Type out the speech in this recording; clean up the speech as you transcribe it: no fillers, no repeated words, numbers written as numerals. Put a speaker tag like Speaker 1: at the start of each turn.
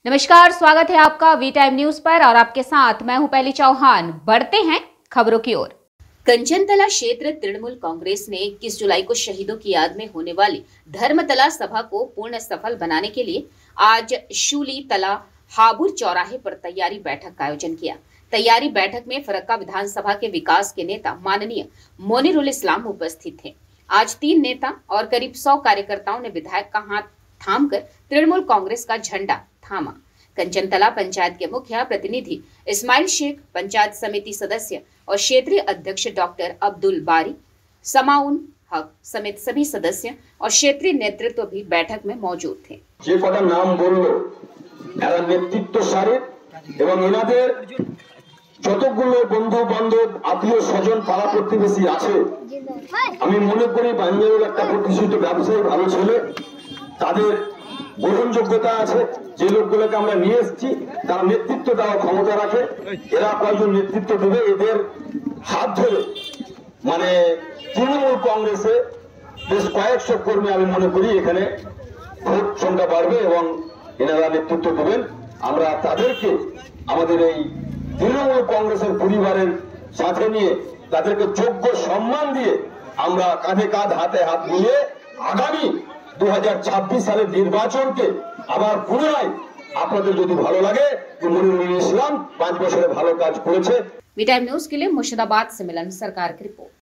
Speaker 1: नमस्कार, स्वागत है आपका वी टाइम न्यूज पर और आपके साथ मैं हूं पहली चौहान। बढ़ते हैं खबरों की ओर। कंचनतला क्षेत्र तृणमूल कांग्रेस ने 21 जुलाई को शहीदों की याद में होने वाली धर्मतला सभा को पूर्ण सफल बनाने के लिए आज शूली तला हाबुर चौराहे पर तैयारी बैठक का आयोजन किया। तैयारी बैठक में फरक्का विधानसभा के विकास के नेता माननीय मोनिरुल इस्लाम उपस्थित थे। आज 3 नेता और करीब 100 कार्यकर्ताओं ने विधायक का हाथ थामकर तृणमूल कांग्रेस का झंडा थामा। कंचनतला पंचायत के मुखिया प्रतिनिधि इस्माइल शेख, पंचायत समिति सदस्य और क्षेत्रीय अध्यक्ष डॉक्टर अब्दुल बारी, समाउन हक समेत सभी सदस्य और क्षेत्रीय नेतृत्व भी बैठक में मौजूद थे।
Speaker 2: যে কটা নাম বললো এরা নেতৃত্বশালী এবং এনাদের যতগুলো বন্ধু বান্ধব আত্মীয় স্বজন পাড়া প্রতিবেশী আছে, আমি মনে করি বাঞ্জারের একটা প্রতিষ্ঠিত ব্যবসায়ী ভালো ছেলে, তাদের গ্রহণযোগ্যতা আছে। যে লোকগুলোকে আমরা নিয়ে এসেছি তারা নেতৃত্ব দেওয়ার ক্ষমতা রাখে। এরা কয়েকজন নেতৃত্ব দেবে, এদের হাত ধরে মানে তৃণমূল কংগ্রেসে বেশ কয়েকশো কর্মী আমি মনে করি এখানে ভোট সংখ্যা বাড়বে এবং এনারা নেতৃত্ব দেবেন। আমরা তাদেরকে আমাদের এই তৃণমূল কংগ্রেসের পরিবারের সাথে নিয়ে তাদেরকে যোগ্য সম্মান দিয়ে আমরা কাঁধে কাঁধ হাতে হাত মিলিয়ে আগামী 2026 সালের নির্বাচনকে আবার পুনরায় আপনাদের যদি ভালো লাগে মনিরুল ইসলাম 5 বছরে ভালো কাজ করেছে।
Speaker 1: वी टाइम न्यूज के लिए मुर्शिदाबाद से मिलन सरकार की रिपोर्ट।